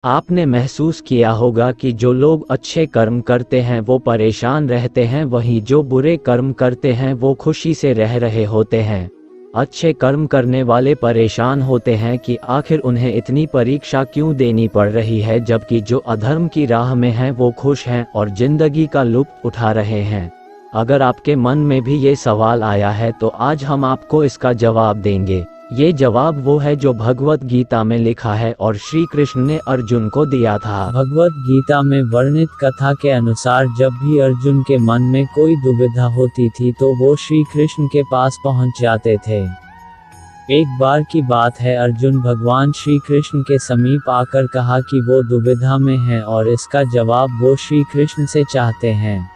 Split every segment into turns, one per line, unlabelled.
आपने महसूस किया होगा कि जो लोग अच्छे कर्म करते हैं वो परेशान रहते हैं, वहीं जो बुरे कर्म करते हैं वो खुशी से रह रहे होते हैं। अच्छे कर्म करने वाले परेशान होते हैं कि आखिर उन्हें इतनी परीक्षा क्यों देनी पड़ रही है, जबकि जो अधर्म की राह में हैं वो खुश हैं और जिंदगी का लुत्फ उठा रहे हैं। अगर आपके मन में भी ये सवाल आया है तो आज हम आपको इसका जवाब देंगे। ये जवाब वो है जो भगवत गीता में लिखा है और श्री कृष्ण ने अर्जुन को दिया था।
भगवत गीता में वर्णित कथा के अनुसार जब भी अर्जुन के मन में कोई दुविधा होती थी तो वो श्री कृष्ण के पास पहुंच जाते थे। एक बार की बात है, अर्जुन भगवान श्री कृष्ण के समीप आकर कहा कि वो दुविधा में है और इसका जवाब वो श्री कृष्ण से चाहते हैं।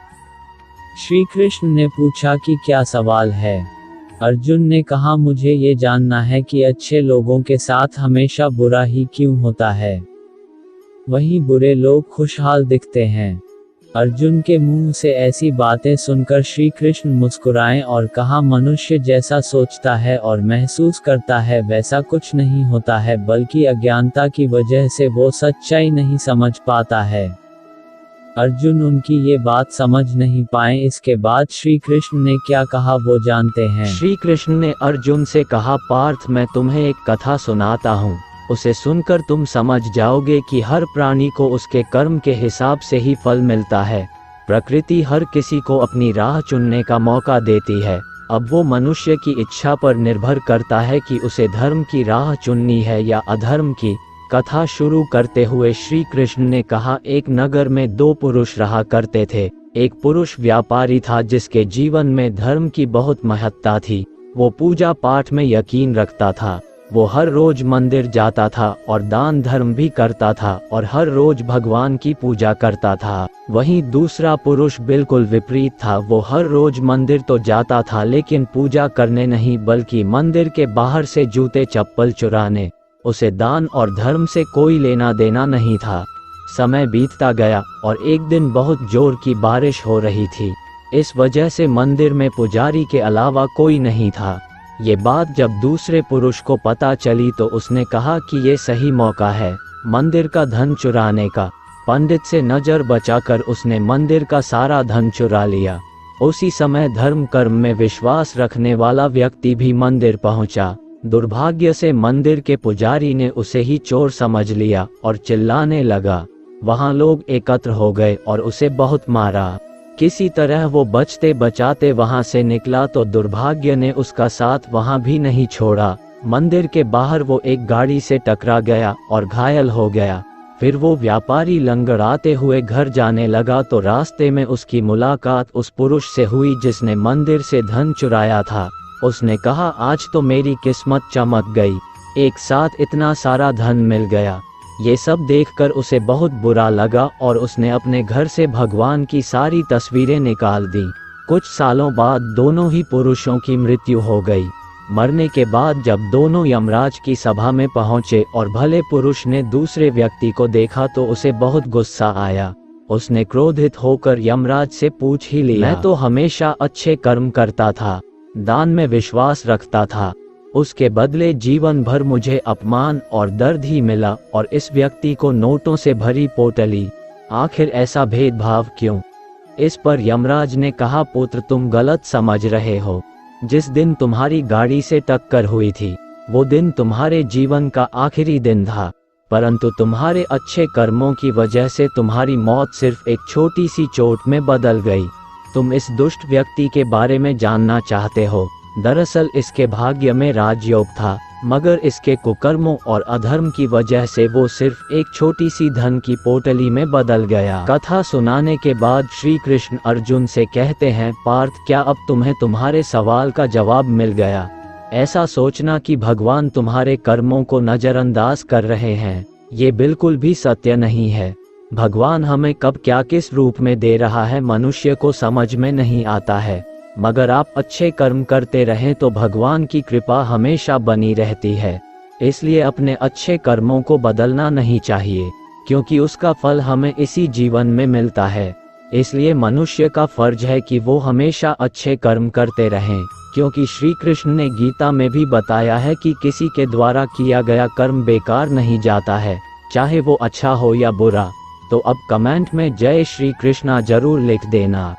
श्री कृष्ण ने पूछा कि क्या सवाल है। अर्जुन ने कहा, मुझे ये जानना है कि अच्छे लोगों के साथ हमेशा बुरा ही क्यों होता है, वहीं बुरे लोग खुशहाल दिखते हैं। अर्जुन के मुंह से ऐसी बातें सुनकर श्री कृष्ण मुस्कुराए और कहा, मनुष्य जैसा सोचता है और महसूस करता है वैसा कुछ नहीं होता है, बल्कि अज्ञानता की वजह से वो सच्चाई नहीं समझ पाता है। अर्जुन उनकी ये बात समझ नहीं पाए। इसके बाद श्री कृष्ण ने क्या कहा वो जानते हैं।
श्री कृष्ण ने अर्जुन से कहा, पार्थ मैं तुम्हें एक कथा सुनाता हूँ, उसे सुनकर तुम समझ जाओगे कि हर प्राणी को उसके कर्म के हिसाब से ही फल मिलता है। प्रकृति हर किसी को अपनी राह चुनने का मौका देती है। अब वो मनुष्य की इच्छा पर निर्भर करता है कि उसे धर्म की राह चुननी है या अधर्म की। कथा शुरू करते हुए श्री कृष्ण ने कहा, एक नगर में दो पुरुष रहा करते थे। एक पुरुष व्यापारी था जिसके जीवन में धर्म की बहुत महत्ता थी। वो पूजा पाठ में यकीन रखता था। वो हर रोज मंदिर जाता था और दान धर्म भी करता था और हर रोज भगवान की पूजा करता था। वहीं दूसरा पुरुष बिल्कुल विपरीत था। वो हर रोज मंदिर तो जाता था लेकिन पूजा करने नहीं, बल्कि मंदिर के बाहर से जूते चप्पल चुराने। उसे दान और धर्म से कोई लेना देना नहीं था। समय बीतता गया और एक दिन बहुत जोर की बारिश हो रही थी। इस वजह से मंदिर में पुजारी के अलावा कोई नहीं था। ये बात जब दूसरे पुरुष को पता चली तो उसने कहा कि ये सही मौका है मंदिर का धन चुराने का। पंडित से नजर बचाकर उसने मंदिर का सारा धन चुरा लिया। उसी समय धर्म कर्म में विश्वास रखने वाला व्यक्ति भी मंदिर पहुंचा। दुर्भाग्य से मंदिर के पुजारी ने उसे ही चोर समझ लिया और चिल्लाने लगा। वहां लोग एकत्र हो गए और उसे बहुत मारा। किसी तरह वो बचते बचाते वहां से निकला तो दुर्भाग्य ने उसका साथ वहां भी नहीं छोड़ा। मंदिर के बाहर वो एक गाड़ी से टकरा गया और घायल हो गया। फिर वो व्यापारी लंगड़ाते हुए घर जाने लगा तो रास्ते में उसकी मुलाकात उस पुरुष से हुई जिसने मंदिर से धन चुराया था। उसने कहा, आज तो मेरी किस्मत चमक गई, एक साथ इतना सारा धन मिल गया। ये सब देखकर उसे बहुत बुरा लगा और उसने अपने घर से भगवान की सारी तस्वीरें निकाल दी। कुछ सालों बाद दोनों ही पुरुषों की मृत्यु हो गई। मरने के बाद जब दोनों यमराज की सभा में पहुंचे और भले पुरुष ने दूसरे व्यक्ति को देखा तो उसे बहुत गुस्सा आया। उसने क्रोधित होकर यमराज से पूछ ही लिया, मैं तो हमेशा अच्छे कर्म करता था, दान में विश्वास रखता था, उसके बदले जीवन भर मुझे अपमान और दर्द ही मिला और इस व्यक्ति को नोटों से भरी पोटली, आखिर ऐसा भेदभाव क्यों? इस पर यमराज ने कहा, पुत्र तुम गलत समझ रहे हो। जिस दिन तुम्हारी गाड़ी से टक्कर हुई थी वो दिन तुम्हारे जीवन का आखिरी दिन था, परंतु तुम्हारे अच्छे कर्मों की वजह से तुम्हारी मौत सिर्फ एक छोटी सी चोट में बदल गई। तुम इस दुष्ट व्यक्ति के बारे में जानना चाहते हो। दरअसल इसके भाग्य में राजयोग था, मगर इसके कुकर्मों और अधर्म की वजह से वो सिर्फ एक छोटी सी धन की पोटली में बदल गया। कथा सुनाने के बाद श्री कृष्ण अर्जुन से कहते हैं, पार्थ क्या अब तुम्हें तुम्हारे सवाल का जवाब मिल गया? ऐसा सोचना कि भगवान तुम्हारे कर्मों को नजरअंदाज कर रहे हैं, ये बिल्कुल भी सत्य नहीं है। भगवान हमें कब क्या किस रूप में दे रहा है मनुष्य को समझ में नहीं आता है, मगर आप अच्छे कर्म करते रहें तो भगवान की कृपा हमेशा बनी रहती है। इसलिए अपने अच्छे कर्मों को बदलना नहीं चाहिए, क्योंकि उसका फल हमें इसी जीवन में मिलता है। इसलिए मनुष्य का फर्ज है कि वो हमेशा अच्छे कर्म करते रहें, क्योंकि श्री कृष्ण ने गीता में भी बताया है कि किसी के द्वारा किया गया कर्म बेकार नहीं जाता है। चाहे वो अच्छा हो या बुरा। तो अब कमेंट में जय श्री कृष्णा जरूर लिख देना।